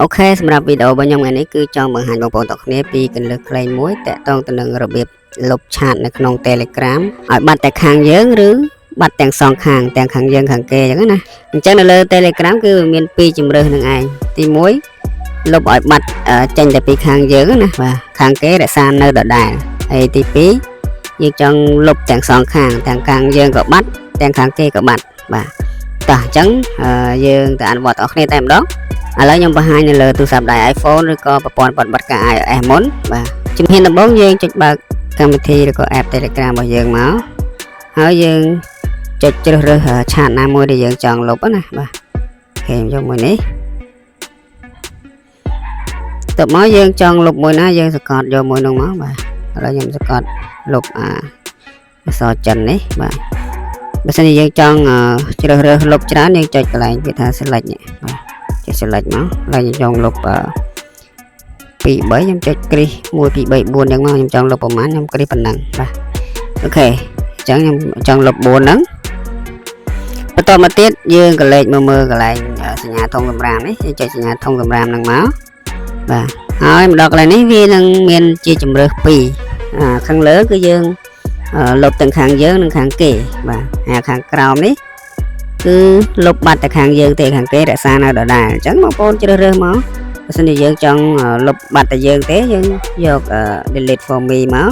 Ok សម្រាប់វីដេអូរបស់ខ្ញុំថ្ងៃនេះគឺចង់បង្ហាញបងប្អូនទាំងគ្នាពីកលឹះខ្លីមួយតាក់ទងទៅនឹងរបៀបលុបឆាតនៅក្នុង Telegram ឲ្យបាត់តែខាងយើងឬបាត់ទាំងសងខាងទាំងខាងយើងខាងគេអញ្ចឹងណាអញ្ចឹងនៅលើ Telegram គឺមានពីរជម្រើសនឹងឯងទី1លុបឲ្យបាត់ចេញតែពីខាងយើងណាបាទខាងគេរក្សានៅដដែលហើយទី2យើងចង់លុបទាំងសងខាងទាំងខាងយើងក៏បាត់ទាំងខាងគេក៏បាត់បាទតោះអញ្ចឹងយើងទៅអនុវត្តអស់គ្នាតែម្ដងឥឡូវខ្ញុំបង្ហាញនៅលើទូរស័ព្ទដៃ iPhone ឬក៏ប្រព័ន្ធបត់ការ iOS មុនបាទជំហានដំបូងយើងចុចបើកកម្មវិធីឬក៏ app Telegram របស់យើងមកហើយយើងចុចជ្រើសរើសឆាតណាមួយដែលយើងចង់លុបណាបាទអូខេខ្ញុំយកមួយនេះទៅមកយើងចង់លុបមួយណាយើងសកត់យកមួយនោះមកបាទឥឡូវខ្ញុំសកត់លុបអក្សរចិននេះបាទបើសិនជាយើងចង់ជ្រើសរើសលុបច្រើនយើងចុចកន្លែងគេថា select នេះបាទចុច select មកហើយខ្ញុំចង់លុប2 3ខ្ញុំចុចគ្រីស1 2 3 4អញ្ចឹងមកខ្ញុំចង់លុបប្រហែលខ្ញុំគ្រីសប៉ុណ្ណឹងបាទអូខេអញ្ចឹងខ្ញុំចង់លុប4ហ្នឹងបន្តមកទៀតយើងក៏លេខមើលកន្លែងសញ្ញាធំសម្រាមនេះយើងចុចសញ្ញាធំសម្រាមហ្នឹងមកបាទហើយមកដល់កន្លែងនេះវានឹងមានជាជម្រើស2ខាងលើគឺយើងលុបទាំងខាងយើងនិងខាងគេបាទហើយខាងក្រោមនេះគឺលុបបាត់តែខាងយើងទេខាងគេរក្សានៅដដែលអញ្ចឹងបងប្អូនជ្រើសរើសមកបើសិនជាយើងចង់លុបបាត់តែយើងទេយើងយក delete for me មក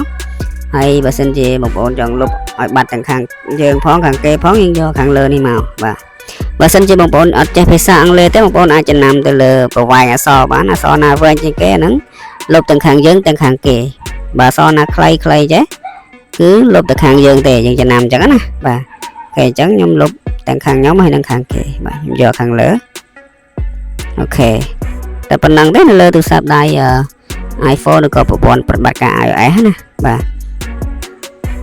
ហើយបើសិនជាបងប្អូនចង់លុបឲ្យបាត់ទាំងខាងយើងផងខាងគេផងយើងយកខាងលើនេះមកបាទបើសិនជាបងប្អូនអត់ចេះភាសាអង់គ្លេសទេបងប្អូនអាចចំណាំទៅលើប្រវែងអក្សរបានអក្សរណាវែងជាងគេហ្នឹងលុបទាំងខាងយើងទាំងខាងគេបើអក្សរណាខ្លីចេះគឺលុបតែខាងយើងទេយើងចំណាំអញ្ចឹងណាបាទអូខេអញ្ចឹងខ្ញុំលុបទាំងខាងខ្ញុំហើយនិងខាងគេបាទខ្ញុំយកខាងលើអូខេតែប៉ុណ្ណឹងទេនៅលើទូរស័ព្ទដៃ iPhone ឬក៏ប្រព័ន្ធប្រតិបត្តិការ iOS ណាបាទ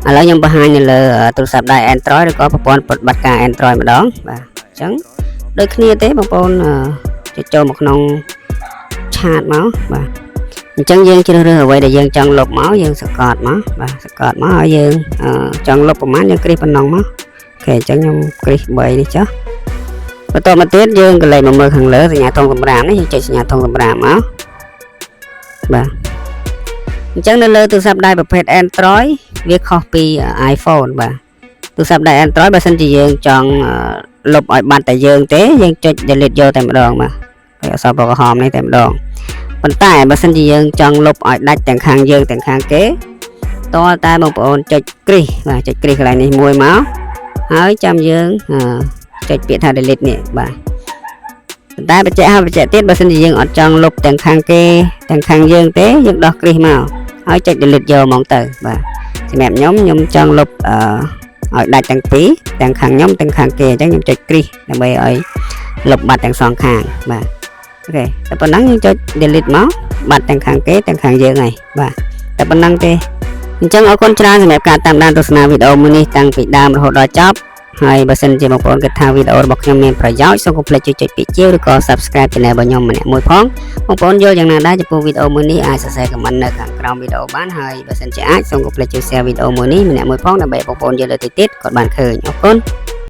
ឥឡូវខ្ញុំបង្ហាញនៅលើទូរស័ព្ទដៃ Android ឬក៏ប្រព័ន្ធប្រតិបត្តិការ Android ម្ដងបាទអញ្ចឹងដូចគ្នាទេបងប្អូនចូលមកក្នុងឆាតមកបាទអញ្ចឹងយើងជ្រើសរើសអ្វីដែលយើងចង់លុបមកយើងសកត់មកបាទសកត់មកហើយយើងចង់លុបប្រមាណយើងគ្រីសប៉ុណ្ណឹងមកអូខេអញ្ចឹងខ្ញុំគ្រីស3នេះចុះបន្តមកទៀតយើងក៏លេខមកមើលខាងលើសញ្ញាធំសម្រាមនេះយើងចុចសញ្ញាធំសម្រាមមកបាទអញ្ចឹងនៅលើទូរស័ព្ទដៃប្រភេទ Android វាខុសពី iPhone បាទទូរស័ព្ទដៃ Android បើសិនជាយើងចង់លុបឲ្យបាត់តែយើងទេយើងចុច delete យកតែម្ដងបាទហើយអក្សរពណ៌ក្រហមនេះតែម្ដងប៉ុន្តែបើសិនជាយើងចង់លុបឲ្យដាច់ទាំងខាងយើងទាំងខាងគេតើតែបងប្អូនចុចគ្រីសបាទចុចគ្រីសកន្លែងនេះមួយមកហើយចាំយើងចុចពាក្យថា delete នេះបាទប៉ុន្តែបញ្ជាក់ទៀតបើសិនជាយើងអត់ចង់លុបទាំងខាងគេទាំងខាងយើងទេយើងដោះគ្រីសមកហើយចុច delete យកហ្មងទៅបាទសម្រាប់ខ្ញុំចង់លុបឲ្យដាច់ទាំងពីរទាំងខាងខ្ញុំទាំងខាងគេអញ្ចឹងខ្ញុំចុចគ្រីសដើម្បីឲ្យលុបបាត់ទាំងសងខាងបាទអូខេតែប៉ុណ្ណឹងយើងចុច delete មកបាត់ទាំងខាងគេទាំងខាងយើងហើយបាទតែប៉ុណ្ណឹងទេអញ្ចឹងអរគុណច្រើនសម្រាប់ការតាមដានទស្សនាវីដេអូមួយនេះតាំងពីដើមរហូតដល់ចប់ហើយបើសិនជាបងប្អូនគិតថាវីដេអូរបស់ខ្ញុំមានប្រយោជន៍សូមកុំភ្លេចចុចពាក្យជាវឬក៏ Subscribe Channel របស់ខ្ញុំម្នាក់មួយផងបងប្អូនយល់យ៉ាងណាដែរចំពោះវីដេអូមួយនេះអាចសរសេរ comment នៅខាងក្រោមវីដេអូបានហើយបើសិនជាអាចសូមកុំភ្លេចជួយ share វីដេអូមួយនេះម្នាក់មួយផងដើម្បីបងប្អូនយល់លើកទៀតគាត់បានឃើញអរគុណ